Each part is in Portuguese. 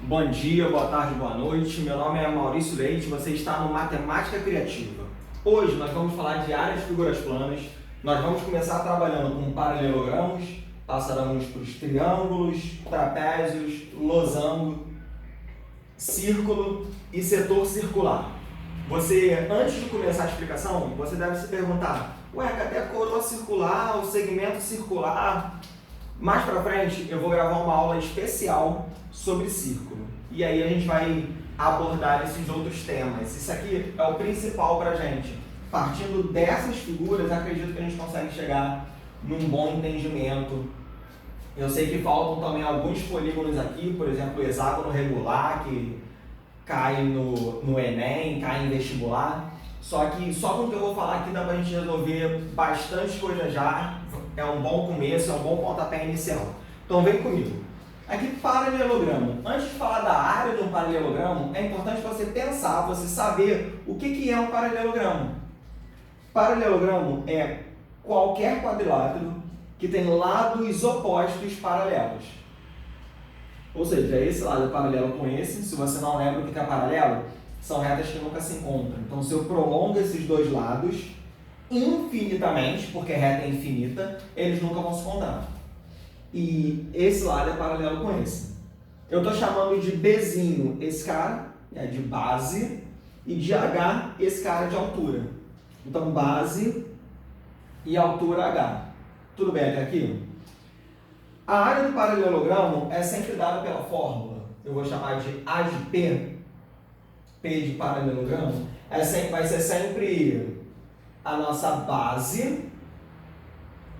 Bom dia, boa tarde, boa noite. Meu nome é Maurício Leite, você está no Matemática Criativa. Hoje nós vamos falar de áreas de figuras planas. Nós vamos começar trabalhando com paralelogramos, passaremos para os triângulos, trapézios, losango, círculo e setor circular. Você, antes de começar a explicação, você deve se perguntar: ué, cadê a coroa circular, o segmento circular? Mais pra frente eu vou gravar uma aula especial sobre círculo. E aí a gente vai abordar esses outros temas. Isso aqui é o principal pra gente. Partindo dessas figuras, acredito que a gente consegue chegar num bom entendimento. Eu sei que faltam também alguns polígonos aqui, por exemplo, o hexágono regular, que cai no Enem, cai em vestibular. Só que só com o que eu vou falar aqui dá pra gente resolver bastante coisa já. É um bom começo, é um bom pontapé inicial. Então vem comigo. Aqui, paralelogramo. Antes de falar da área de um paralelogramo, é importante você pensar, você saber o que é um paralelogramo. Paralelogramo é qualquer quadrilátero que tem lados opostos paralelos. Ou seja, esse lado é paralelo com esse. Se você não lembra o que é paralelo, são retas que nunca se encontram. Então, se eu prolongo esses dois lados infinitamente, porque reta é infinita, eles nunca vão se encontrar. E esse lado é paralelo com esse. Eu estou chamando de Bzinho esse cara, é de base, e de H esse cara de altura. Então, base e altura H. Tudo bem até aqui? A área do paralelogramo é sempre dada pela fórmula. Eu vou chamar de A de P, P de paralelogramo, vai ser sempre a nossa base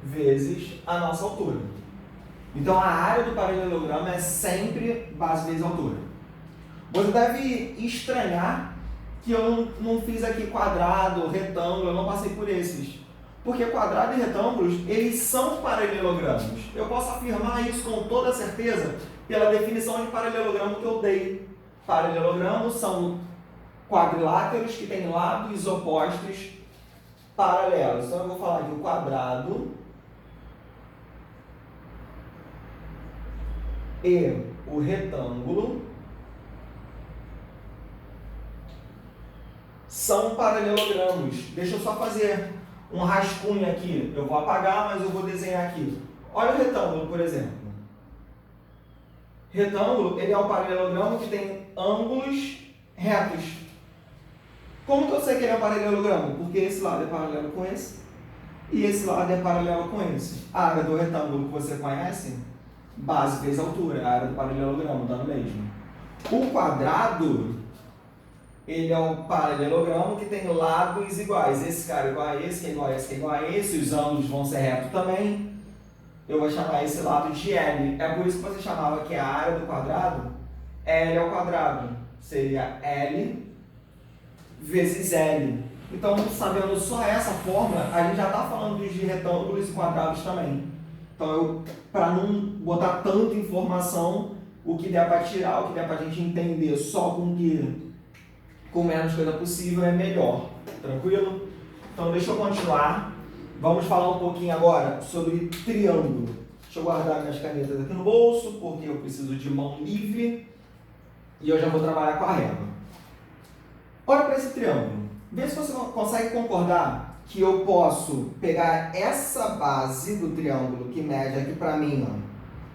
vezes a nossa altura. Então, a área do paralelogramo é sempre base vezes altura. Você deve estranhar que eu não fiz aqui quadrado, retângulo, eu não passei por esses. Porque quadrado e retângulos, eles são paralelogramos. Eu posso afirmar isso com toda certeza pela definição de paralelogramo que eu dei. Paralelogramos são quadriláteros que têm lados opostos paralelos. Então, eu vou falar que o quadrado e o retângulo são paralelogramos. Deixa eu só fazer um rascunho aqui. Eu vou apagar, mas eu vou desenhar aqui. Olha o retângulo, por exemplo. Retângulo, ele é um paralelogramo que tem ângulos retos. Como que eu sei que ele é um paralelogramo? Porque esse lado é paralelo com esse e esse lado é paralelo com esse. A área do retângulo que você conhece, base vezes altura, a área do paralelogramo, dá no mesmo. O quadrado, ele é um paralelogramo que tem lados iguais. Esse cara é igual a esse, que é igual a esse, que é igual a esse. Os ângulos vão ser retos também. Eu vou chamar esse lado de L. É por isso que você chamava que a área do quadrado, L ao quadrado, seria L vezes L. Então, sabendo só essa fórmula, a gente já está falando de retângulos e quadrados também. Então, para não botar tanta informação, o que der para tirar, o que der para a gente entender só com menos coisa possível é melhor. Tranquilo? Então, deixa eu continuar. Vamos falar um pouquinho agora sobre triângulo. Deixa eu guardar minhas canetas aqui no bolso, porque eu preciso de mão livre. E eu já vou trabalhar com a régua. Olha para esse triângulo. Vê se você consegue concordar que eu posso pegar essa base do triângulo, que mede aqui para mim, ó,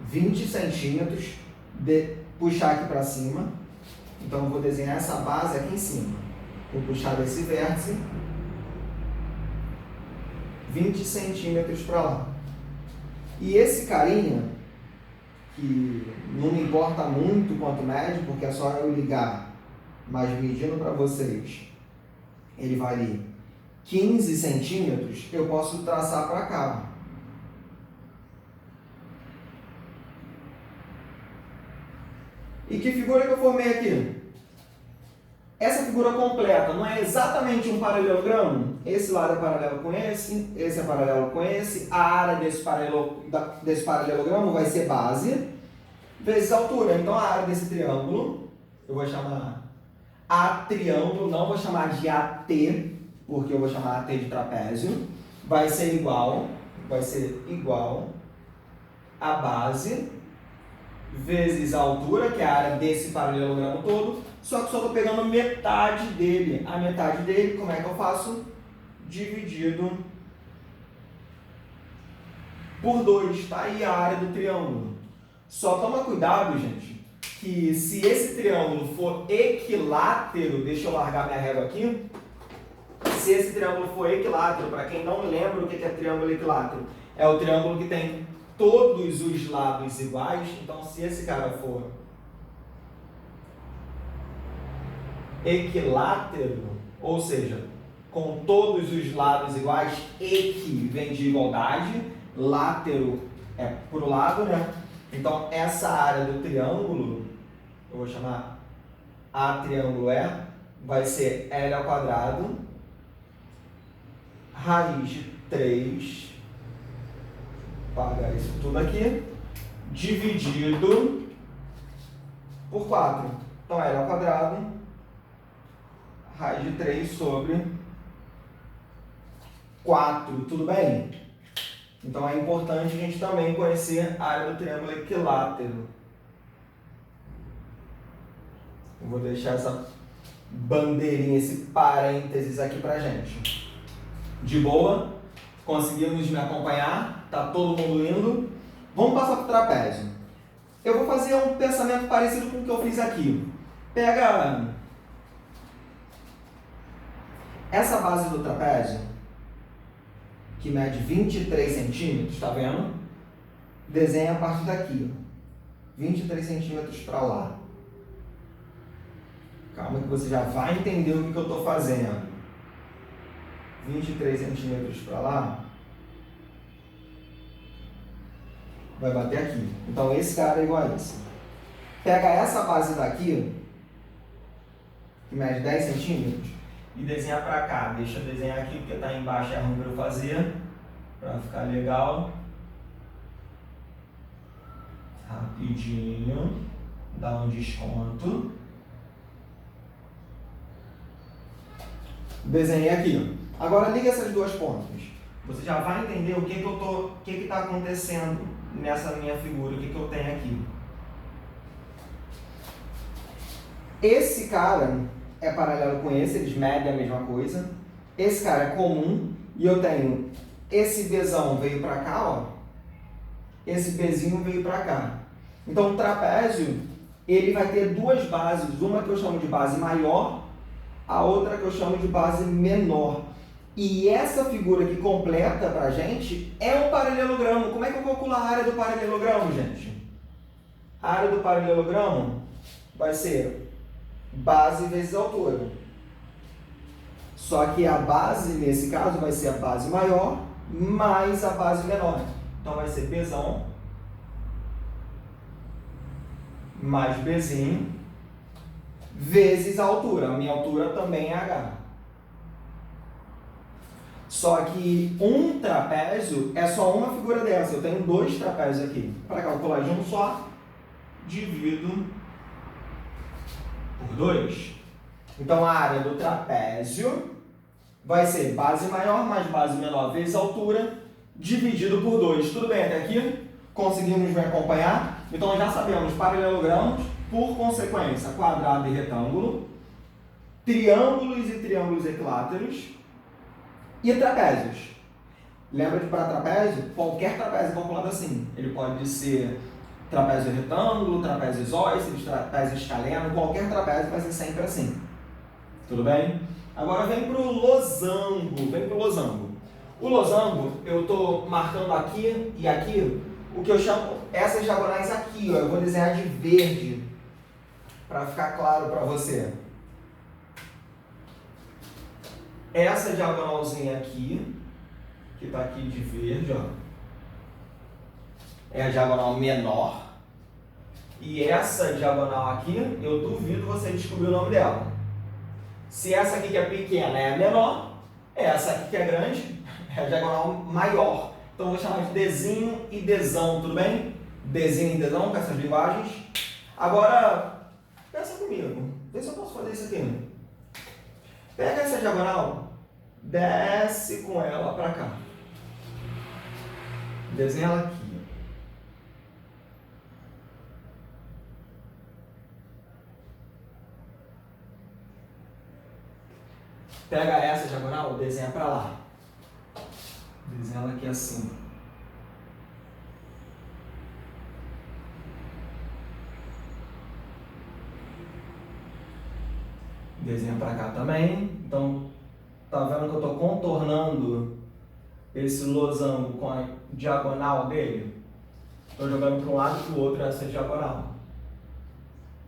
20 centímetros, puxar aqui para cima. Então, eu vou desenhar essa base aqui em cima. Vou puxar desse vértice 20 centímetros para lá. E esse carinha, que não me importa muito quanto mede, porque é só eu ligar, mas medindo para vocês, ele vale 15 centímetros, eu posso traçar para cá. E que figura que eu formei aqui? Essa figura completa não é exatamente um paralelogramo? Esse lado é paralelo com esse é paralelo com esse. A área desse paralelogramo vai ser base vezes altura. Então, a área desse triângulo, eu vou chamar A triângulo, não vou chamar de AT, porque eu vou chamar AT de trapézio, vai ser igual a base vezes a altura, que é a área desse paralelogramo todo, só que só estou pegando metade dele. A metade dele, como é que eu faço? Dividido por 2, tá aí a área do triângulo. Só toma cuidado, gente, que se esse triângulo for equilátero, deixa eu largar minha régua aqui, se esse triângulo for equilátero, para quem não lembra o que é triângulo equilátero, é o triângulo que tem todos os lados iguais. Então, se esse cara for equilátero, ou seja, com todos os lados iguais, equi vem de igualdade, látero é pro lado, né? Então, essa área do triângulo, eu vou chamar A triângulo E, vai ser L ao quadrado, raiz de 3, pagar isso tudo aqui, dividido por 4. Então, L ao quadrado, raiz de 3 sobre 4, tudo bem? Então, é importante a gente também conhecer a área do triângulo equilátero. Eu vou deixar essa bandeirinha, esse parênteses aqui pra gente. De boa? Conseguimos me acompanhar? Tá todo mundo indo? Vamos passar pro trapézio. Eu vou fazer um pensamento parecido com o que eu fiz aqui. Pega essa base do trapézio, que mede 23 centímetros, tá vendo? Desenha a partir daqui, ó. 23 centímetros para lá. Calma que você já vai entender o que eu estou fazendo. 23 centímetros para lá. Vai bater aqui. Então, esse cara é igual a esse. Pega essa base daqui, que mede 10 centímetros, e desenha para cá. Deixa eu desenhar aqui, porque está embaixo, é ruim para eu fazer, para ficar legal. Rapidinho, dá um desconto. Desenhei aqui. Agora liga essas duas pontas. Você já vai entender o que está acontecendo nessa minha figura, o que eu tenho aqui. Esse cara é paralelo com esse, eles medem a mesma coisa. Esse cara é comum e eu tenho esse Bzão veio para cá, ó. Esse Bzinho veio para cá. Então o trapézio, ele vai ter duas bases, uma que eu chamo de base maior, a outra que eu chamo de base menor. E essa figura que completa pra gente é um paralelogramo. Como é que eu calculo a área do paralelogramo, gente? A área do paralelogramo vai ser base vezes altura. Só que a base, nesse caso, vai ser a base maior mais a base menor. Então vai ser Bzão mais Bzinho vezes a altura. A minha altura também é H. Só que um trapézio é só uma figura dessa. Eu tenho dois trapézios aqui. Para calcular de um só, divido por 2. Então, a área do trapézio vai ser base maior mais base menor vezes altura, dividido por 2. Tudo bem até aqui? Conseguimos me acompanhar? Então, já sabemos paralelogramos, por consequência, quadrado e retângulo, triângulos e triângulos equiláteros, e trapézios. Lembra que para trapézio, qualquer trapézio calculado assim. Ele pode ser trapézio retângulo, trapézio isósceles, trapézio escaleno, qualquer trapézio vai ser sempre assim. Tudo bem? Agora vem para o losango. O losango, eu estou marcando aqui e aqui o que eu chamo, essas diagonais aqui, ó, eu vou desenhar de verde para ficar claro para você. Essa diagonalzinha aqui, que está aqui de verde, ó, é a diagonal menor. E essa diagonal aqui, eu duvido você descobrir o nome dela. Se essa aqui que é pequena é a menor, essa aqui que é grande é a diagonal maior. Então eu vou chamar de Dzinho e Dzão, tudo bem? Dzinho e Dzão com essas linguagens. Agora, pensa comigo. Vê se eu posso fazer isso aqui. Pega essa diagonal, desce com ela para cá. Desenha ela aqui. Pega essa diagonal, desenha para lá. Desenha ela aqui assim. Desenha para cá também. Então, tá vendo que eu estou contornando esse losango com a diagonal dele? Estou jogando para um lado e para o outro essa diagonal.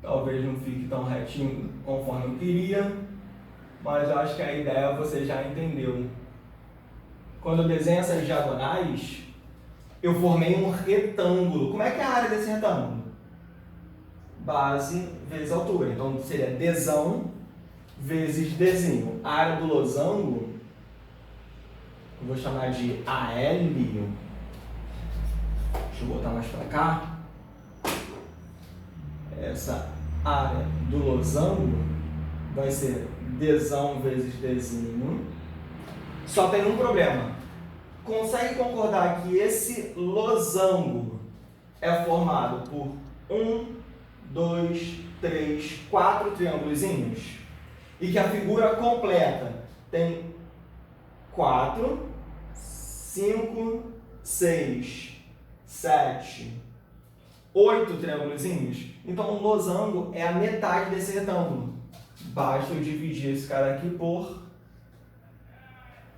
Talvez não fique tão retinho conforme eu queria, mas eu acho que a ideia você já entendeu. Quando eu desenho essas diagonais, eu formei um retângulo. Como é que é a área desse retângulo? Base vezes altura. Então seria Dzão vezes Dzinho. A área do losango, eu vou chamar de AL. Deixa eu botar mais para cá. Essa área do losango vai ser Dzão vezes Dzinho. Só tem um problema. Consegue concordar que esse losango é formado por 1, 2, 3, 4 triângulozinhos? E que a figura completa tem 4, 5, 6, 7, 8 triângulozinhos? Então, o losango é a metade desse retângulo. Basta eu dividir esse cara aqui por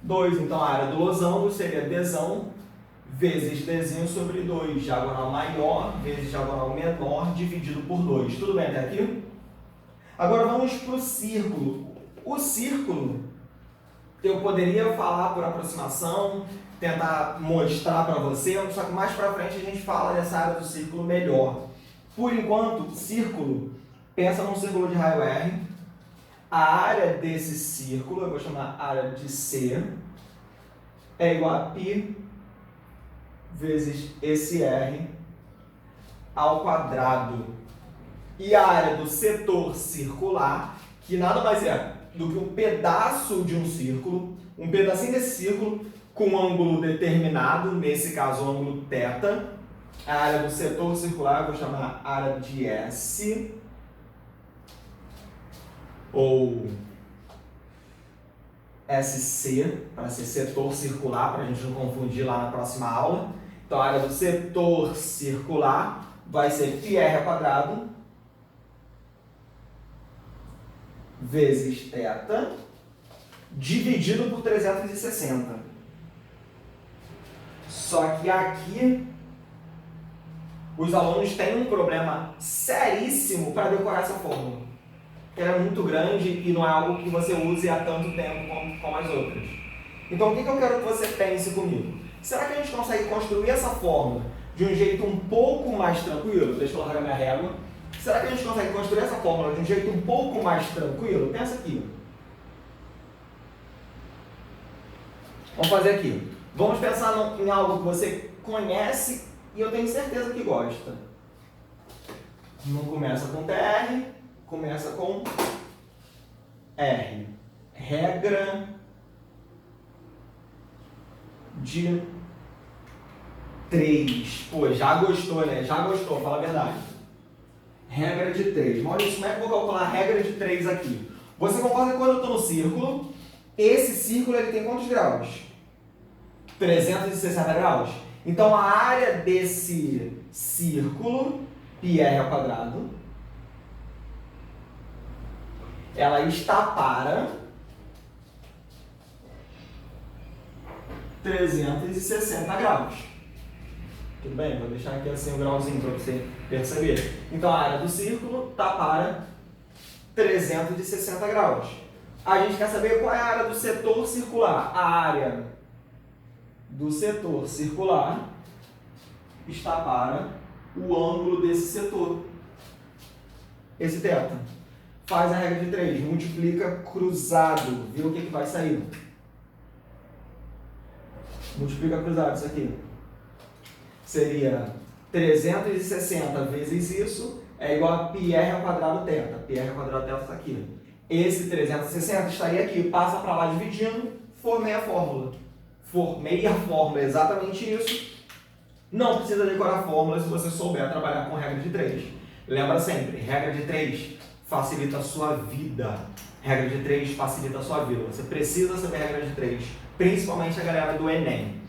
2. Então, a área do losango seria Dzão vezes Dzinho sobre 2. Diagonal maior vezes diagonal menor dividido por 2. Tudo bem até aqui? Agora vamos para o círculo. O círculo, eu poderia falar por aproximação, tentar mostrar para você, só que mais para frente a gente fala dessa área do círculo melhor. Por enquanto, círculo, pensa num círculo de raio R. A área desse círculo, eu vou chamar área de C, é igual a π vezes esse R ao quadrado. E a área do setor circular, que nada mais é do que um pedaço de um círculo, um pedacinho desse círculo com um ângulo determinado, nesse caso o ângulo θ. A área do setor circular eu vou chamar área de S, ou SC, para ser setor circular, para a gente não confundir lá na próxima aula. Então a área do setor circular vai ser πr ao quadrado vezes θ dividido por 360. Só que aqui os alunos têm um problema seríssimo para decorar essa fórmula. Ela é muito grande e não é algo que você use há tanto tempo como as outras. Então o que eu quero que você pense comigo? Será que a gente consegue construir essa fórmula de um jeito um pouco mais tranquilo? Deixa eu largar minha régua. Será que a gente consegue construir essa fórmula de um jeito um pouco mais tranquilo? Pensa aqui. Vamos fazer aqui. Vamos pensar em algo que você conhece e eu tenho certeza que gosta. Não começa com TR, começa com R. Regra de 3. Pô, já gostou, né? Já gostou, fala a verdade. Regra de 3. Maurício, como é que eu vou calcular a regra de 3 aqui? Você concorda que quando eu estou no círculo, esse círculo ele tem quantos graus? 360 graus. Então a área desse círculo, πr ao quadrado, ela está para 360 graus. Tudo bem? Vou deixar aqui assim um grauzinho para você perceber. Então a área do círculo está para 360 graus. A gente quer saber qual é a área do setor circular. A área do setor circular está para o ângulo desse setor. Esse θ. Faz a regra de 3, multiplica cruzado, vê o que vai sair. Multiplica cruzado, isso aqui. Seria 360 vezes isso, é igual a πr ao quadrado θ. πr ao quadrado θ está aqui. Esse 360 estaria aqui, passa para lá dividindo, formei a fórmula. Formei a fórmula, exatamente isso. Não precisa decorar a fórmula se você souber trabalhar com regra de 3. Lembra sempre, regra de 3 facilita a sua vida. Regra de 3 facilita a sua vida. Você precisa saber a regra de 3, principalmente a galera do Enem.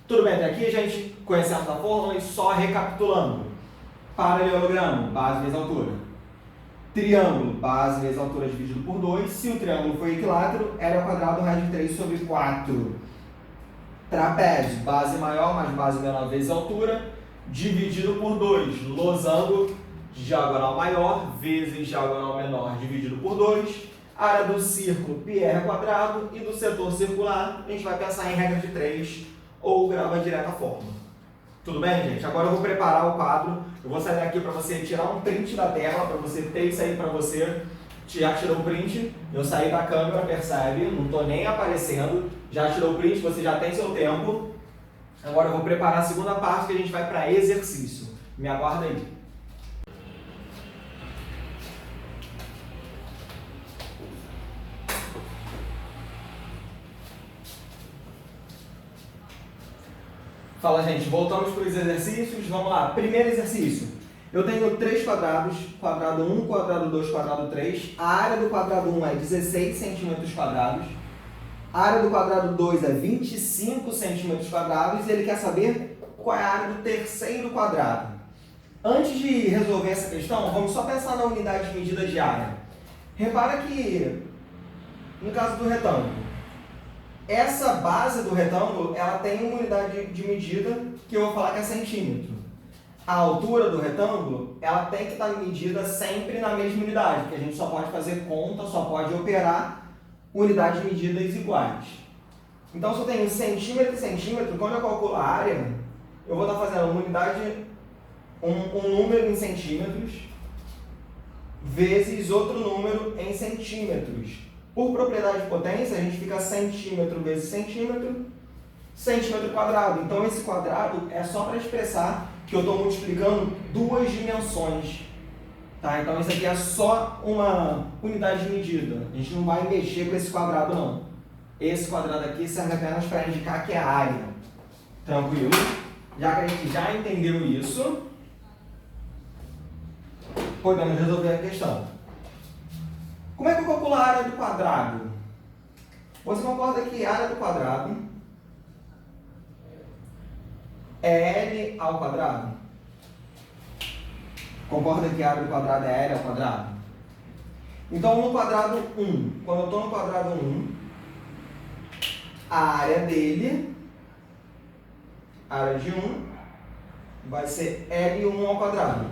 Tudo bem, até aqui, gente? Conhecemos a fórmula e só recapitulando. Paralelogramo, base vezes altura. Triângulo, base vezes altura dividido por 2. Se o triângulo for equilátero, L ao quadrado raiz de 3 sobre 4. Trapézio, base maior mais base menor vezes altura, dividido por 2. Losango, diagonal maior vezes diagonal menor dividido por 2. Área do círculo, πr quadrado, e do setor circular, a gente vai pensar em regra de 3 ou grava direto a fórmula. Tudo bem, gente? Agora eu vou preparar o quadro. Eu vou sair daqui para você tirar um print da tela, para você ter isso aí para você. Já tirou o print, eu saí da câmera, percebe? Não estou nem aparecendo. Já tirou o print, você já tem seu tempo. Agora eu vou preparar a segunda parte que a gente vai para exercício. Me aguarda aí. Fala, gente, voltamos para os exercícios. Vamos lá. Primeiro exercício. Eu tenho 3 quadrados, quadrado 1, quadrado 2, quadrado 3. A área do quadrado 1 é 16 centímetros quadrados. A área do quadrado 2 é 25 centímetros quadrados. E ele quer saber qual é a área do terceiro quadrado. Antes de resolver essa questão, vamos só pensar na unidade de medida de área. Repara que, no caso do retângulo, essa base do retângulo, ela tem uma unidade de medida que eu vou falar que é centímetro. A altura do retângulo, ela tem que estar medida sempre na mesma unidade, porque a gente só pode fazer conta, só pode operar unidades de medidas iguais. Então, se eu tenho centímetro e centímetro, quando eu calculo a área, eu vou estar fazendo uma unidade, um número em centímetros, vezes outro número em centímetros. Por propriedade de potência, a gente fica centímetro vezes centímetro, centímetro quadrado. Então, esse quadrado é só para expressar que eu estou multiplicando duas dimensões. Tá? Então, isso aqui é só uma unidade de medida. A gente não vai mexer com esse quadrado, não. Esse quadrado aqui serve apenas para indicar que é a área. Tranquilo? Já que a gente já entendeu isso, podemos resolver a questão. Como é que eu calculo a área do quadrado? Você concorda que a área do quadrado é L ao quadrado? Concorda que a área do quadrado é L ao quadrado? Então, no quadrado 1, quando eu estou no quadrado 1, a área dele, a área de 1, vai ser L1 ao quadrado.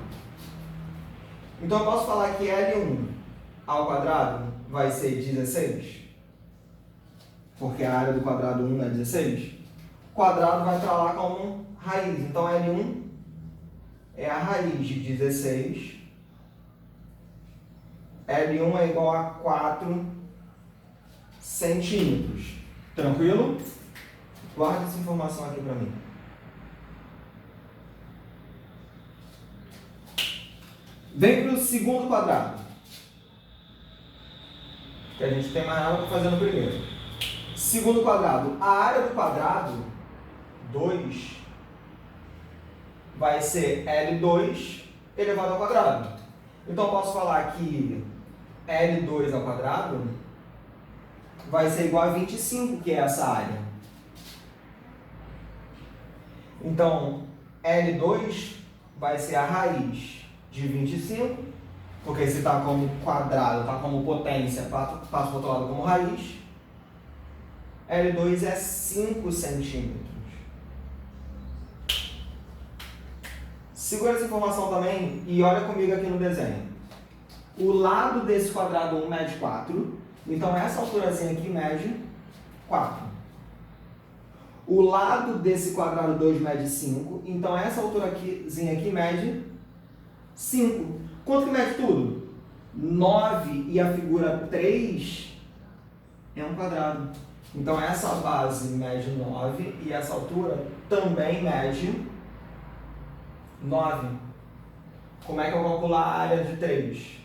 Então, eu posso falar que L1 ao quadrado vai ser 16, porque a área do quadrado 1 é 16. O quadrado vai para lá como raiz. Então, L1 é a raiz de 16. L1 é igual a 4 centímetros. Tranquilo? Guarda essa informação aqui para mim. Vem para o segundo quadrado. Que a gente tem mais nada para fazer no primeiro. Segundo quadrado. A área do quadrado, 2, vai ser L2 elevado ao quadrado. Então, eu posso falar que L2 ao quadrado vai ser igual a 25, que é essa área. Então, L2 vai ser a raiz de 25, porque se está como quadrado, está como potência, passa para o outro lado como raiz. L2 é 5 centímetros. Segura essa informação também e olha comigo aqui no desenho. O lado desse quadrado 1 mede 4, então essa alturazinha aqui mede 4. O lado desse quadrado 2 mede 5, então essa alturazinha aqui mede 5. Quanto que mede tudo? 9 e a figura 3 é um quadrado. Então, essa base mede 9 e essa altura também mede 9. Como é que eu calculo a área de 3?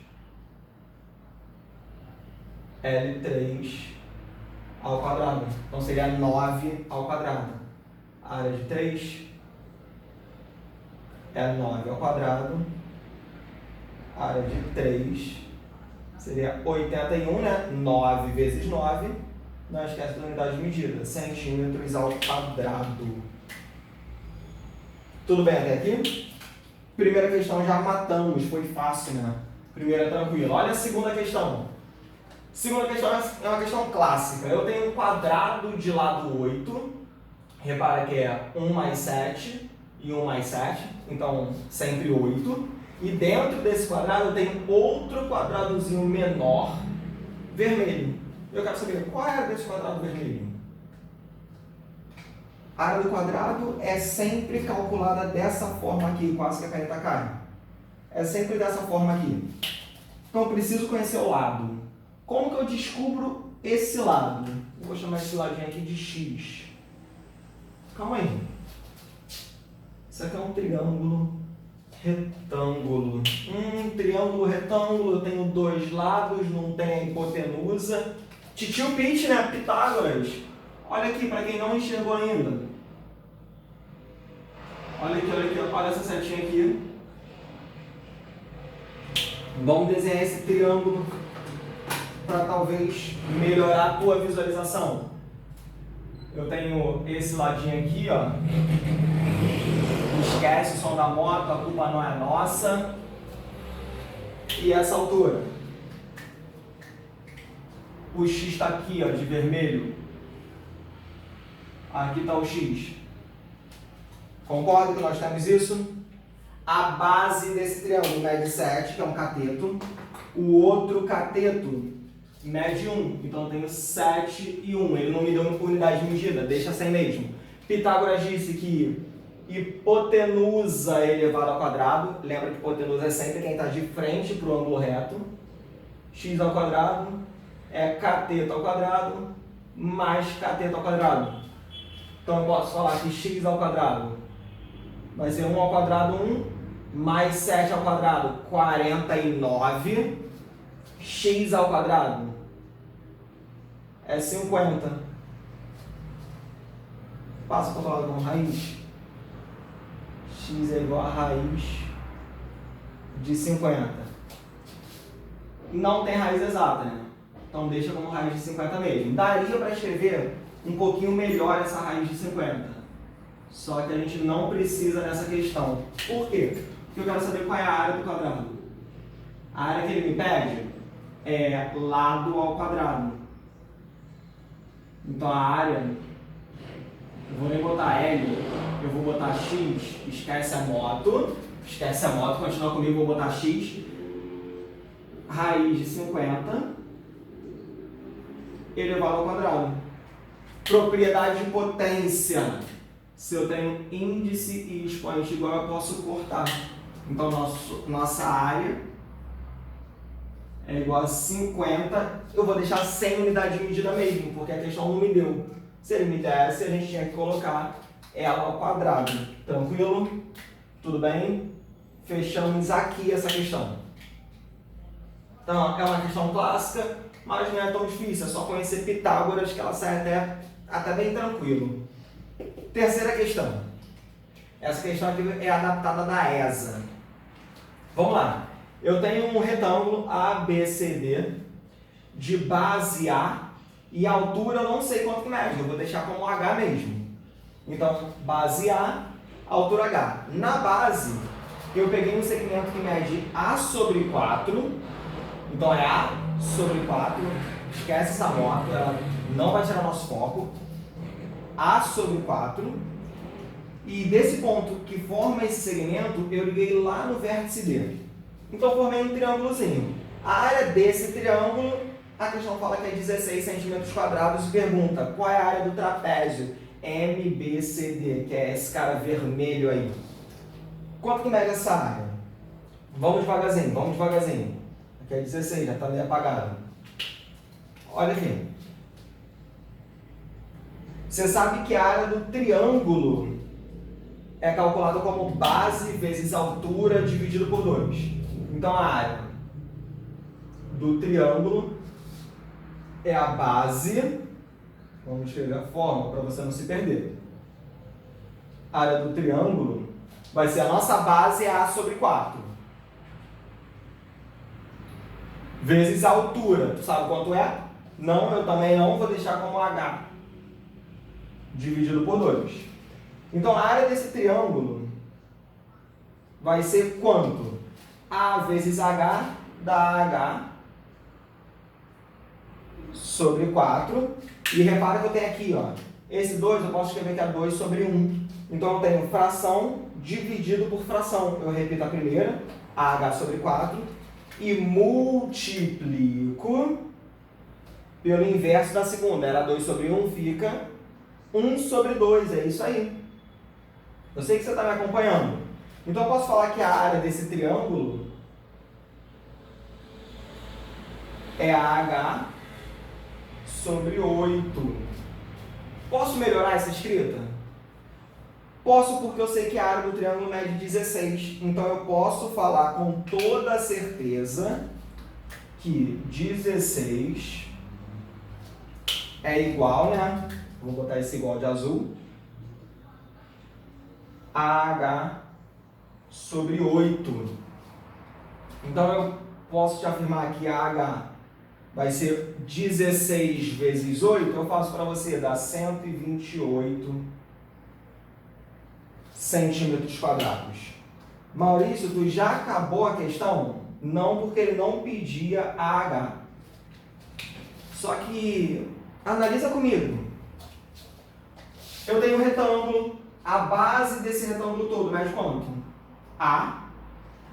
L3 ao quadrado. Então, seria 9 ao quadrado. A área de 3 é 9 ao quadrado. A área de 3 Seria 81, né? 9 vezes 9. Não esquece da unidade de medida. Centímetros ao quadrado. Tudo bem até aqui? Primeira questão já matamos. Foi fácil, né? Primeira tranquila. Olha a segunda questão. Segunda questão é uma questão clássica. Eu tenho um quadrado de lado 8. Repara que é 1 mais 7 e 1 mais 7. Então, sempre 8. E dentro desse quadrado eu tenho outro quadradozinho menor, vermelho. Eu quero saber qual é a área desse quadrado vermelho. A área do quadrado é sempre calculada dessa forma aqui, quase que a caneta cai. É sempre dessa forma aqui. Então eu preciso conhecer o lado. Como que eu descubro esse lado? Eu vou chamar esse ladinho aqui de x. Calma aí. Isso aqui é um triângulo retângulo. Triângulo retângulo, eu tenho dois lados, não tem a hipotenusa. Titio Pete, né? Pitágoras. Olha aqui, para quem não enxergou ainda. Olha aqui, olha essa setinha aqui. Vamos desenhar esse triângulo para talvez melhorar a tua visualização. Eu tenho esse ladinho aqui, ó. Esquece o som da moto, a culpa não é nossa. E essa altura? O x está aqui, ó, de vermelho. Aqui está o x. Concorda que nós temos isso? A base desse triângulo mede 7, que é um cateto. O outro cateto mede 1. Então eu tenho 7 e 1. Ele não me deu uma unidade de medida, deixa assim mesmo. Pitágoras disse que hipotenusa elevado ao quadrado. Lembra que hipotenusa é sempre quem está de frente para o ângulo reto. X ao quadrado é cateto ao quadrado mais cateto ao quadrado. Então eu posso falar que x ao quadrado vai ser 1 ao quadrado 1, mais 7 ao quadrado 49, x ao quadrado é 50. Passa para o outro lado como raiz. X é igual a raiz de 50. Não tem raiz exata, né? Então deixa como raiz de 50 mesmo. Daria para escrever um pouquinho melhor essa raiz de 50. Só que a gente não precisa nessa questão. Por quê? Porque eu quero saber qual é a área do quadrado. A área que ele me pede é lado ao quadrado. Então a área, eu vou nem botar L, eu vou botar X, esquece a moto, continua comigo, vou botar X, raiz de 50 elevado ao quadrado. Propriedade de potência. Se eu tenho índice e expoente igual, eu posso cortar. Então, nossa área é igual a 50. Eu vou deixar sem unidade de medida mesmo, porque a questão não me deu. Se ele me desse, a gente tinha que colocar ela ao quadrado. Tranquilo? Tudo bem? Fechamos aqui essa questão. Então, é uma questão clássica, mas não é tão difícil. É só conhecer Pitágoras, que ela sai até bem tranquilo. Terceira questão. Essa questão aqui é adaptada da ESA. Vamos lá. Eu tenho um retângulo ABCD de base A e a altura eu não sei quanto que mede. Eu vou deixar como H mesmo. Então, base A, altura H. Na base, eu peguei um segmento que mede A sobre 4. Então, é A sobre 4. Esquece essa moto, ela não vai tirar nosso foco. A sobre 4, e desse ponto que forma esse segmento, eu liguei lá no vértice D. Então, formei um triângulozinho. A área desse triângulo, a questão fala que é 16 centímetros quadrados e pergunta qual é a área do trapézio MBCD, que é esse cara vermelho aí. Quanto que mede essa área? Vamos devagarzinho. Aqui é 16, já está meio apagado. Olha aqui. Você sabe que a área do triângulo é calculada como base vezes altura dividido por 2. Então, a área do triângulo é a base. Vamos escrever a fórmula para você não se perder. A área do triângulo vai ser a nossa base, A sobre 4. vezes a altura. Tu sabe quanto é? Não, eu também não, vou deixar como H dividido por 2. Então, a área desse triângulo vai ser quanto? A vezes H dá H sobre 4. E repara que eu tenho aqui, ó, esse 2 eu posso escrever que é 2 sobre 1. Então, eu tenho fração dividido por fração. Eu repito a primeira, AH sobre 4, e multiplico pelo inverso da segunda. Era 2 sobre 1, fica 1 sobre 2. É isso aí. Eu sei que você está me acompanhando. Então, eu posso falar que a área desse triângulo é AH sobre 8. Posso melhorar essa escrita? Posso, porque eu sei que a área do triângulo mede 16. Então, eu posso falar com toda certeza que 16 é igual, né? Vou botar esse igual de azul. AH sobre 8. Então, eu posso te afirmar que AH vai ser 16 vezes 8. Eu faço para você, dá 128 centímetros quadrados. Maurício, tu já acabou a questão? Não, porque ele não pedia AH. Só que, analisa comigo. Eu tenho um retângulo, a base desse retângulo todo mede quanto? A.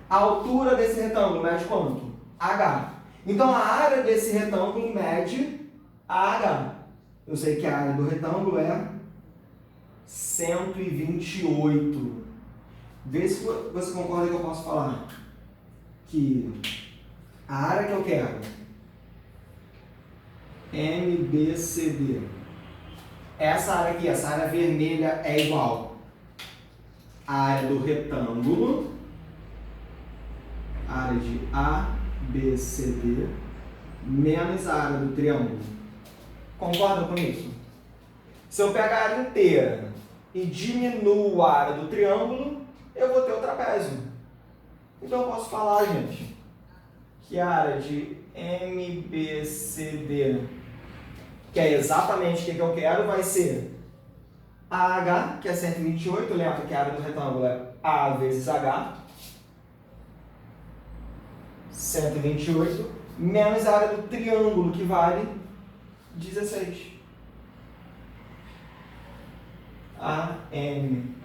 A altura desse retângulo mede quanto? H. Então, a área desse retângulo mede AH. Eu sei que a área do retângulo é 128. Vê se você concorda que eu posso falar que a área que eu quero, MBCD, essa área aqui, essa área vermelha é igual à área do retângulo, área de ABCD, menos a área do triângulo. Concorda com isso? Se eu pegar a área inteira e diminuo a área do triângulo, eu vou ter o trapézio. Então, eu posso falar, gente, que a área de MBCD, que é exatamente o que eu quero, vai ser AH, que é 128. Lembra que a área do retângulo é A vezes H. 128, menos a área do triângulo, que vale 16.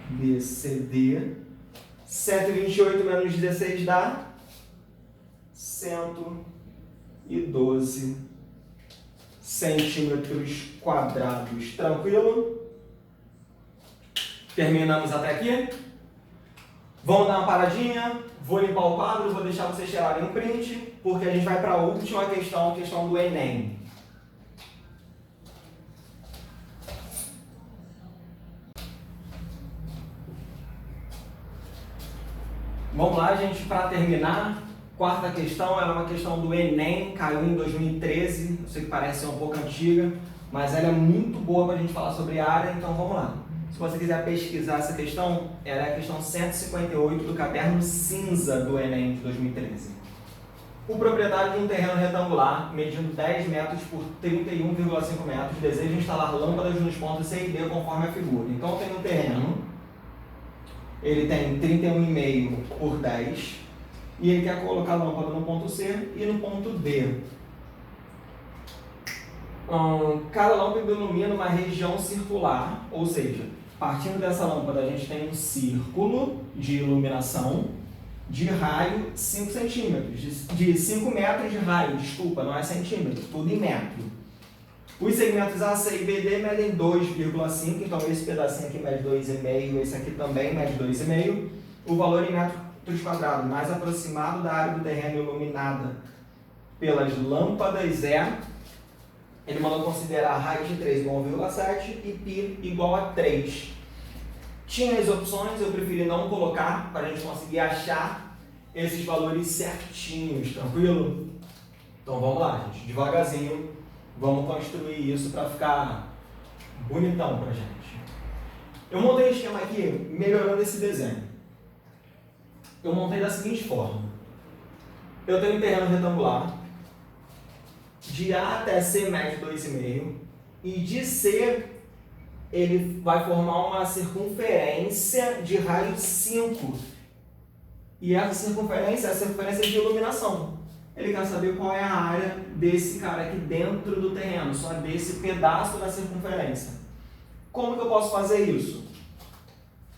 AMBCD, 128 menos 16 dá 112 centímetros quadrados. Tranquilo? Terminamos até aqui? Vamos dar uma paradinha, vou limpar o quadro, vou deixar vocês tirarem um print, porque a gente vai para a última questão, a questão do Enem. Vamos lá, gente, para terminar, quarta questão, ela é uma questão do Enem, caiu em 2013, eu sei que parece ser um pouco antiga, mas ela é muito boa para a gente falar sobre a área, então vamos lá. Se você quiser pesquisar essa questão, ela é a questão 158 do caderno cinza do Enem de 2013. O proprietário de um terreno retangular, medindo 10 metros por 31,5 metros, deseja instalar lâmpadas nos pontos C e D conforme a figura. Então, eu tenho um terreno, ele tem 31,5 por 10, e ele quer colocar a lâmpada no ponto C e no ponto D. Cada lâmpada ilumina uma região circular, ou seja, partindo dessa lâmpada a gente tem um círculo de iluminação de raio 5 centímetros, de 5 metros de raio, desculpa, não é centímetro, tudo em metro. Os segmentos A, C e BD medem 2,5, então esse pedacinho aqui mede 2,5, esse aqui também mede 2,5. O valor em metros quadrados mais aproximado da área do terreno iluminada pelas lâmpadas é... Ele mandou considerar raiz de 3 igual a 1,7 e π igual a 3. Tinha as opções, eu preferi não colocar para a gente conseguir achar esses valores certinhos, tranquilo? Então vamos lá, gente, devagarzinho, vamos construir isso para ficar bonitão para a gente. Eu montei um esquema aqui melhorando esse desenho. Eu montei da seguinte forma. Eu tenho um terreno retangular, De A até C mede 2,5. E de C ele vai formar uma circunferência de raio 5. E essa circunferência é a circunferência de iluminação. Ele quer saber qual é a área desse cara aqui dentro do terreno, só desse pedaço da circunferência. Como que eu posso fazer isso?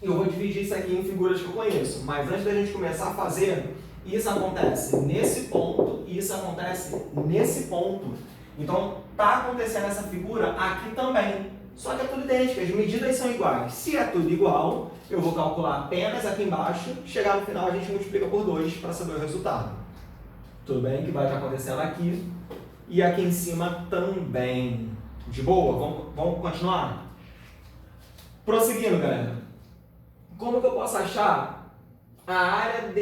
Eu vou dividir isso aqui em figuras que eu conheço, mas antes da gente começar a fazer, isso acontece nesse ponto e isso acontece nesse ponto. Então, está acontecendo essa figura aqui também. Só que é tudo idêntico, as medidas são iguais. Se é tudo igual, eu vou calcular apenas aqui embaixo, chegar no final a gente multiplica por 2 para saber o resultado. Tudo bem? Que vai estar acontecendo aqui e aqui em cima também. De boa? Vamos continuar? Prosseguindo, galera. Como que eu posso achar a área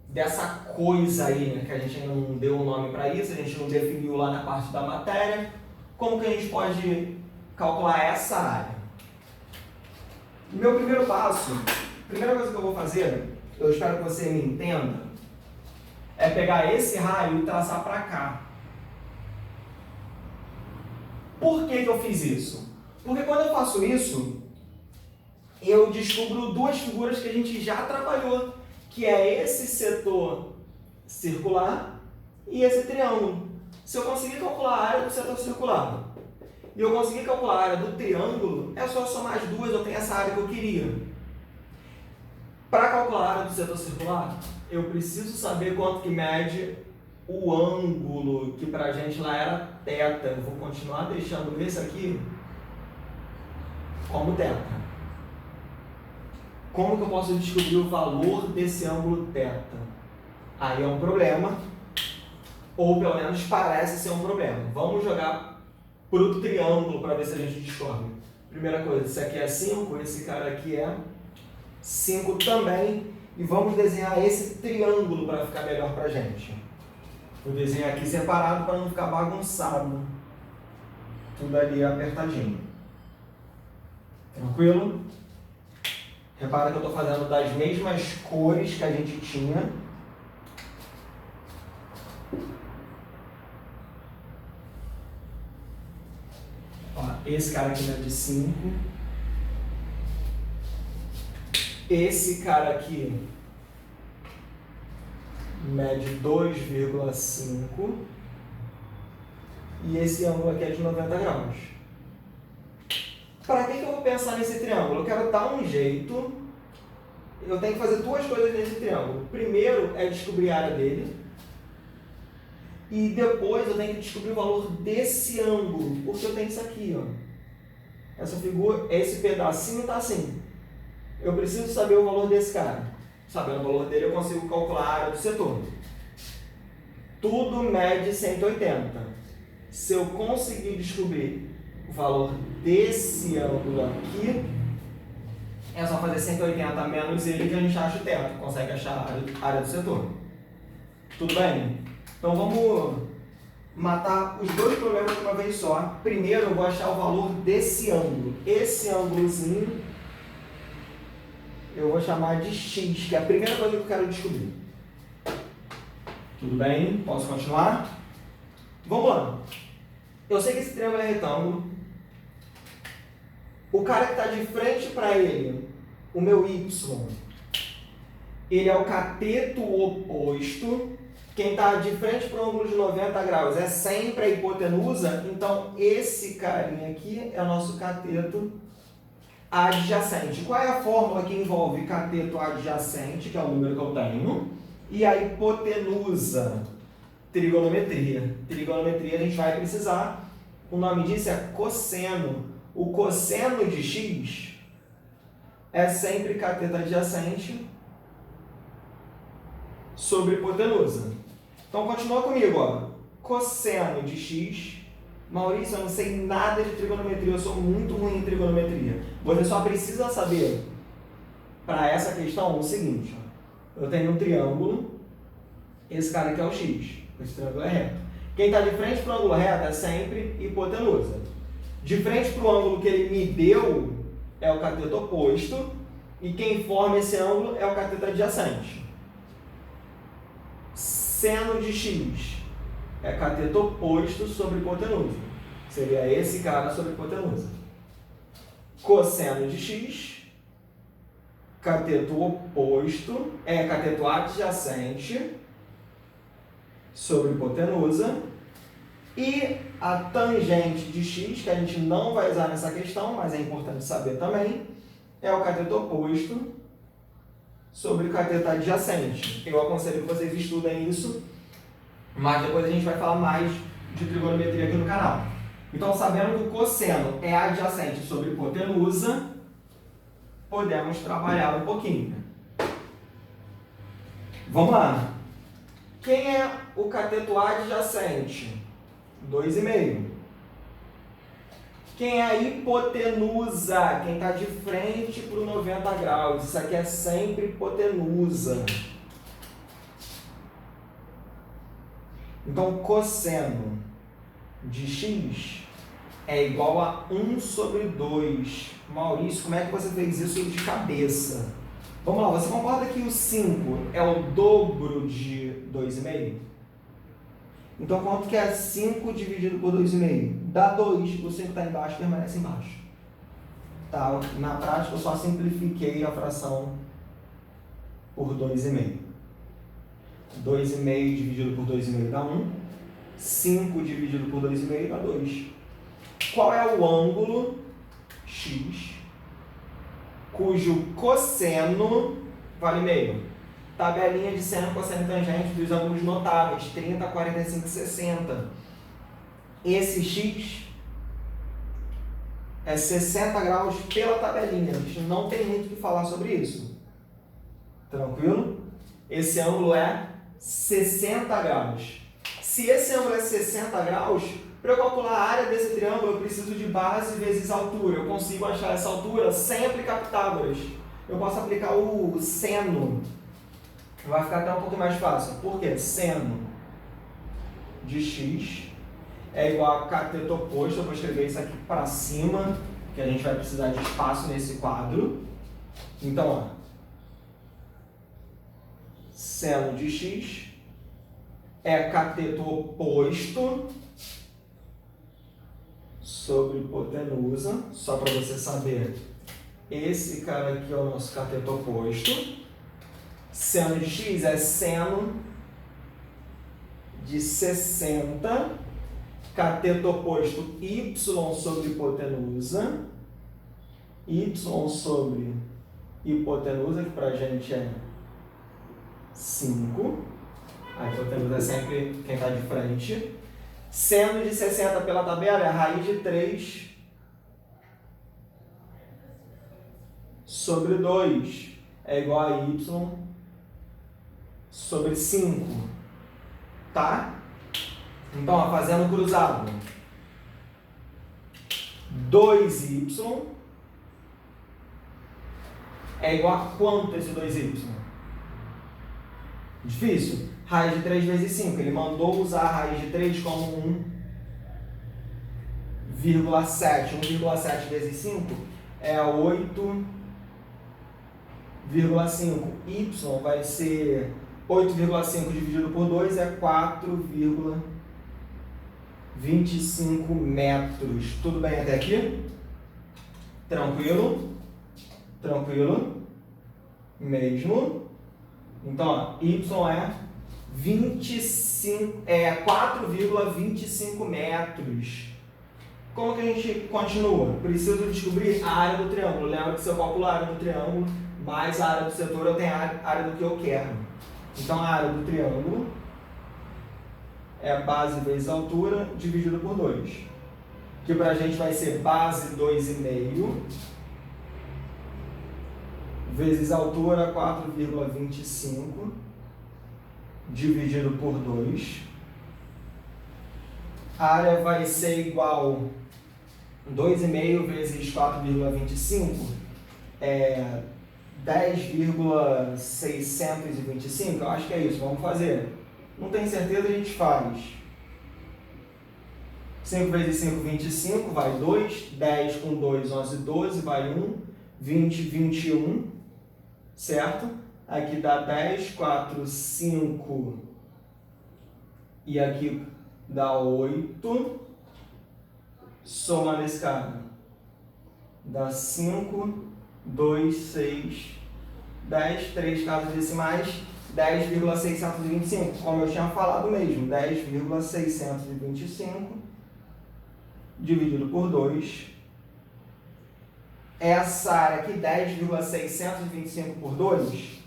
dessa coisa aí, né? Que a gente ainda não deu um nome para isso, a gente não definiu lá na parte da matéria. Como que a gente pode calcular essa área? Meu primeiro passo, a primeira coisa que eu vou fazer, eu espero que você me entenda, é pegar esse raio e traçar para cá. Por que eu fiz isso? Porque quando eu faço isso, eu descubro duas figuras que a gente já trabalhou, que é esse setor circular e esse triângulo. Se eu conseguir calcular a área do setor circular e eu conseguir calcular a área do triângulo, é só somar as duas, eu tenho essa área que eu queria. Para calcular a área do setor circular, eu preciso saber quanto que mede o ângulo, que para a gente lá era θ. Eu vou continuar deixando esse aqui como θ. Como que eu posso descobrir o valor desse ângulo θ? Aí é um problema, ou pelo menos parece ser um problema. Vamos jogar para o triângulo para ver se a gente descobre. Primeira coisa, esse aqui é 5, esse cara aqui é 5 também. E vamos desenhar esse triângulo para ficar melhor para a gente. Vou desenhar aqui separado para não ficar bagunçado. Tudo ali apertadinho. Tranquilo? Repara que eu estou fazendo das mesmas cores que a gente tinha. Ó, esse cara aqui mede 5. Esse cara aqui mede 2,5. E esse ângulo aqui é de 90 graus. Para que eu vou pensar nesse triângulo? Eu quero dar um jeito. Eu tenho que fazer duas coisas nesse triângulo. Primeiro é descobrir a área dele. E depois eu tenho que descobrir o valor desse ângulo. Porque eu tenho isso aqui, ó. Essa figura, esse pedacinho está assim. Eu preciso saber o valor desse cara. Sabendo o valor dele, eu consigo calcular a área do setor. Tudo mede 180. Se eu conseguir descobrir o valor desse ângulo aqui, é só fazer 180 menos ele que a gente acha o teto, consegue achar a área do setor. Tudo bem? Então vamos matar os dois problemas de uma vez só. Primeiro eu vou achar o valor desse ângulo. Esse ângulozinho eu vou chamar de x, que é a primeira coisa que eu quero descobrir. Tudo bem? Posso continuar? Vamos lá. Eu sei que esse triângulo é retângulo. O cara que está de frente para ele, o meu y, ele é o cateto oposto. Quem está de frente para o ângulo de 90 graus é sempre a hipotenusa. Então, esse carinha aqui é o nosso cateto adjacente. Qual é a fórmula que envolve cateto adjacente, que é o número que eu tenho, e a hipotenusa? Trigonometria. Trigonometria a gente vai precisar. O nome disso é cosseno. O cosseno de x é sempre cateto adjacente sobre hipotenusa. Então, continua comigo, ó. Cosseno de x. Maurício, eu não sei nada de trigonometria, eu sou muito ruim em trigonometria. Você só precisa saber, para essa questão, o seguinte. Ó. Eu tenho um triângulo, esse cara aqui é o x. Esse triângulo é reto. Quem está de frente para o ângulo reto é sempre hipotenusa. De frente para o ângulo que ele me deu é o cateto oposto. E quem forma esse ângulo é o cateto adjacente. Seno de x é cateto oposto sobre hipotenusa. Seria esse cara sobre hipotenusa. Cosseno de x, cateto oposto, é cateto adjacente sobre hipotenusa. E a tangente de x, que a gente não vai usar nessa questão, mas é importante saber também, é o cateto oposto sobre o cateto adjacente. Eu aconselho que vocês estudem isso, mas depois a gente vai falar mais de trigonometria aqui no canal. Então, sabendo que o cosseno é adjacente sobre hipotenusa, podemos trabalhar um pouquinho. Vamos lá. Quem é o cateto adjacente? 2,5. Quem é a hipotenusa? Quem está de frente para o 90 graus. Isso aqui é sempre hipotenusa. Então, cosseno de x é igual a 1 sobre 2. Maurício, como é que você fez isso de cabeça? Vamos lá, você concorda que o 5 é o dobro de 2,5? Então, quanto que é 5 dividido por 2,5? Dá 2. O 5 está embaixo, permanece embaixo. Tá? Na prática, eu só simplifiquei a fração por 2,5. 2,5 dividido por 2,5 dá 1. 5 dividido por 2,5 dá 2. Qual é o ângulo x cujo cosseno vale meio? Tabelinha de seno, cosseno e tangente dos ângulos notáveis, 30, 45 e 60. Esse x é 60 graus pela tabelinha. A gente não tem muito o que falar sobre isso. Tranquilo? Esse ângulo é 60 graus. Se esse ângulo é 60 graus, para eu calcular a área desse triângulo, eu preciso de base vezes altura. Eu consigo achar essa altura sem aplicar Pitágoras. Eu posso aplicar o seno. Vai ficar até um pouco mais fácil. Por quê? Seno de x é igual a cateto oposto. Eu vou escrever isso aqui para cima, que a gente vai precisar de espaço nesse quadro. Então, ó, seno de x é cateto oposto sobre hipotenusa. Só para você saber, esse cara aqui é o nosso cateto oposto. Seno de x é seno de 60, cateto oposto y sobre hipotenusa. Y sobre hipotenusa, que para a gente é 5. A hipotenusa é sempre quem está de frente. Seno de 60 pela tabela é a raiz de 3 sobre 2. É igual a y sobre 5. Tá? Então, ó, fazendo cruzado. 2y é igual a quanto esse 2y? Difícil. Raiz de 3 vezes 5. Ele mandou usar a raiz de 3 como 1,7. 1,7 vezes 5 é 8,5. Y vai ser 8,5 dividido por 2 é 4,25 metros. Tudo bem até aqui? Tranquilo? Tranquilo? Mesmo? Então, ó, y é 4,25 metros. Como que a gente continua? Preciso descobrir a área do triângulo. Lembra que se eu calcular a área do triângulo mais a área do setor, eu tenho a área do que eu quero. Então, a área do triângulo é base vezes altura dividido por 2. Que para a gente vai ser base 2,5 vezes altura 4,25 dividido por 2. A área vai ser igual 2,5 vezes 4,25 é 10,625. Eu acho que é isso. Vamos fazer. Não tenho certeza, a gente faz. 5 vezes 5, 25, vai 2. 10 com 2, 11, 12, vai 1. 20, 21. Certo? Aqui dá 10, 4, 5 e aqui dá 8. Somando esse cara, dá 5, 2, 6, 10, 3 casas decimais, 10,625. Como eu tinha falado mesmo, 10,625 dividido por 2. Essa área aqui, 10,625 por 2,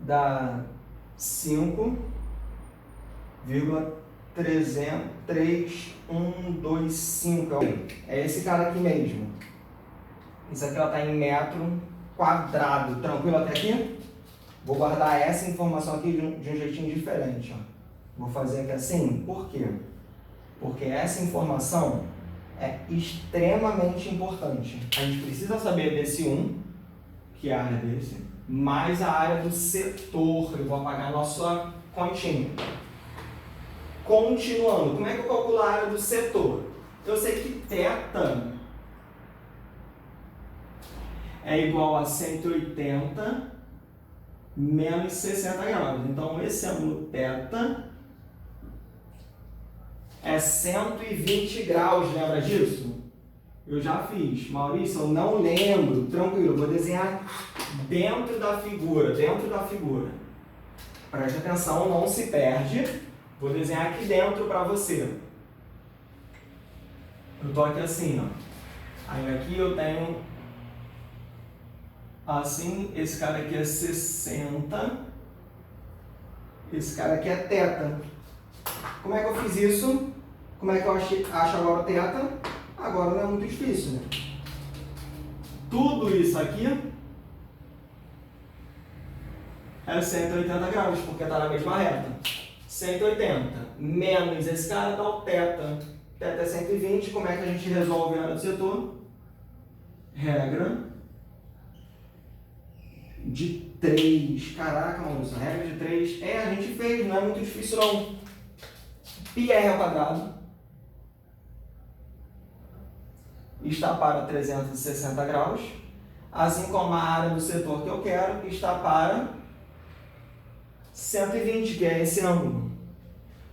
dá 5,3125. É esse cara aqui mesmo. Isso aqui está em metro quadrado. Tranquilo até aqui? Vou guardar essa informação aqui de um jeitinho diferente. Ó. Vou fazer aqui assim. Por quê? Porque essa informação é extremamente importante. A gente precisa saber desse 1, que é a área desse, mais a área do setor. Eu vou apagar a nossa continha. Continuando, como é que eu calculo a área do setor? Eu sei que θ é igual a 180 menos 60 graus. Então, esse ângulo θ é 120 graus, lembra disso? Eu já fiz. Maurício, eu não lembro. Tranquilo, eu vou desenhar dentro da figura, Preste atenção, não se perde. Vou desenhar aqui dentro para você. Eu tô aqui assim, ó. Aí aqui eu tenho assim, esse cara aqui é 60. Esse cara aqui é θ. Como é que eu fiz isso? Como é que eu acho agora o θ? Agora não é muito difícil, né? Tudo isso aqui é 180 graus, porque está na mesma reta. 180 menos esse cara dá o θ. θ é 120. Como é que a gente resolve a área do setor? Regra de 3. Caraca, mano, essa regra de 3. A gente fez, não é muito difícil não. Πr ao quadrado está para 360 graus, assim como a área do setor que eu quero está para 120, que é esse ângulo.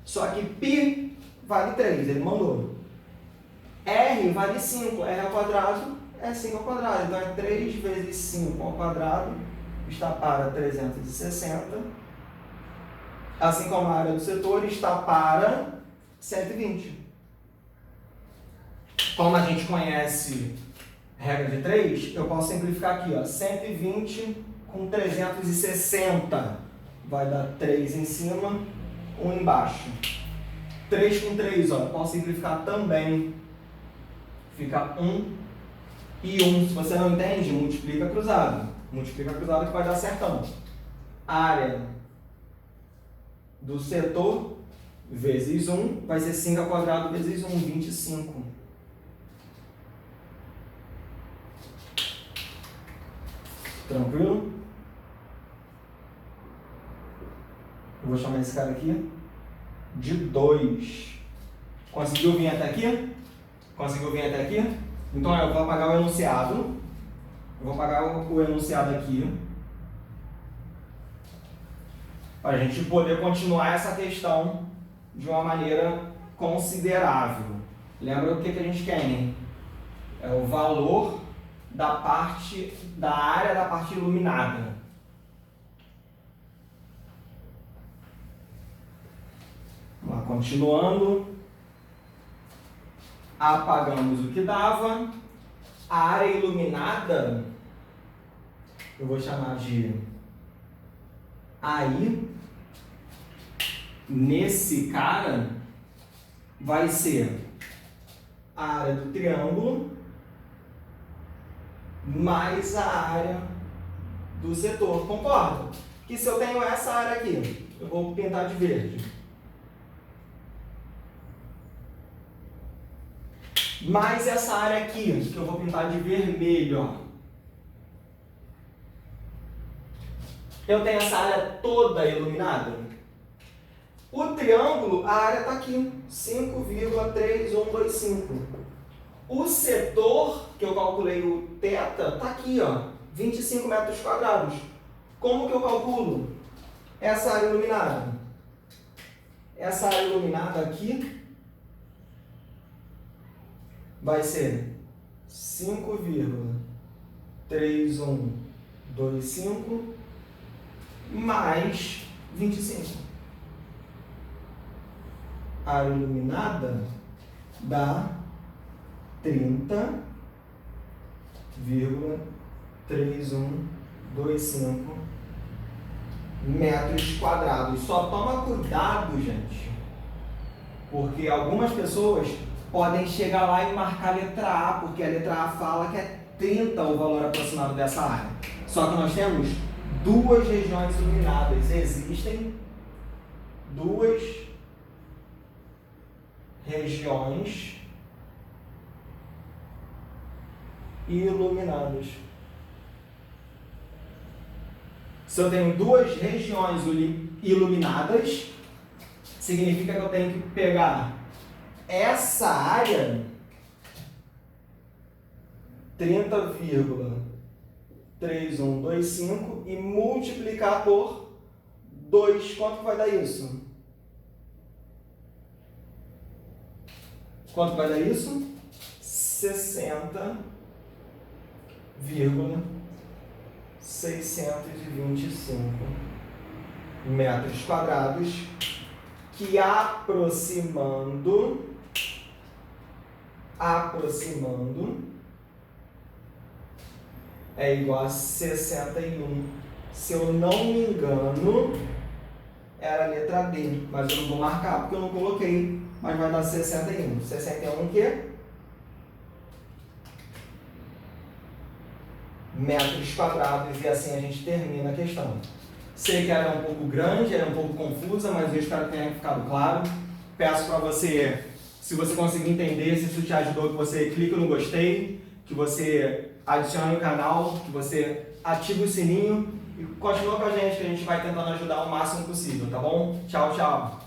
Só que π vale 3, ele mandou. R vale 5, R ao quadrado é 5 ao quadrado. Então é 3 vezes 5 ao quadrado está para 360. Assim como a área do setor está para 120. Como a gente conhece regra de 3, eu posso simplificar aqui, ó, 120 com 360. Vai dar 3 em cima, 1 embaixo. 3 com 3, ó, eu posso simplificar também. Fica 1 e 1. Se você não entende, multiplica cruzado. Multiplica cruzado que vai dar certão. Área do setor vezes 1 vai ser 5 ao quadrado vezes 1, 25. Tranquilo? Eu vou chamar esse cara aqui de 2. Conseguiu vir até aqui? Conseguiu vir até aqui? Então eu vou apagar o enunciado. Eu vou apagar o enunciado aqui. Para a gente poder continuar essa questão de uma maneira considerável. Lembra o que a gente quer, hein? É o valor da parte da área da parte iluminada. Vamos lá, continuando. Apagamos o que dava. A área iluminada eu vou chamar de AI. Nesse cara vai ser a área do triângulo mais a área do setor. Concorda? Que se eu tenho essa área aqui, eu vou pintar de verde. Mais essa área aqui, que eu vou pintar de vermelho, ó. Eu tenho essa área toda iluminada. O triângulo, a área está aqui, 5,3125. O setor, que eu calculei o θ, está aqui, ó, 25 metros quadrados. Como que eu calculo essa área iluminada? Essa área iluminada aqui vai ser 5,3125 mais 25. A área iluminada dá 30,3125 metros quadrados. Só toma cuidado, gente, porque algumas pessoas podem chegar lá e marcar a letra A, porque a letra A fala que é 30 o valor aproximado dessa área. Só que nós temos duas regiões iluminadas. Existem duas regiões iluminadas. Se eu tenho duas regiões iluminadas, significa que eu tenho que pegar essa área, 30,3125, e multiplicar por 2. Quanto vai dar isso? Quanto vai dar isso? 60,625 metros quadrados, que aproximando é igual a 61. Se eu não me engano, era a letra D, mas eu não vou marcar porque eu não coloquei, mas vai dar 61. 61 o quê? Metros quadrados, e assim a gente termina a questão. Sei que ela é um pouco grande, ela é um pouco confusa, mas eu espero que tenha ficado claro. Peço para você, se você conseguir entender, se isso te ajudou, que você clique no gostei, que você adicione o canal, que você ative o sininho e continua com a gente, que a gente vai tentando ajudar o máximo possível, tá bom? Tchau, tchau!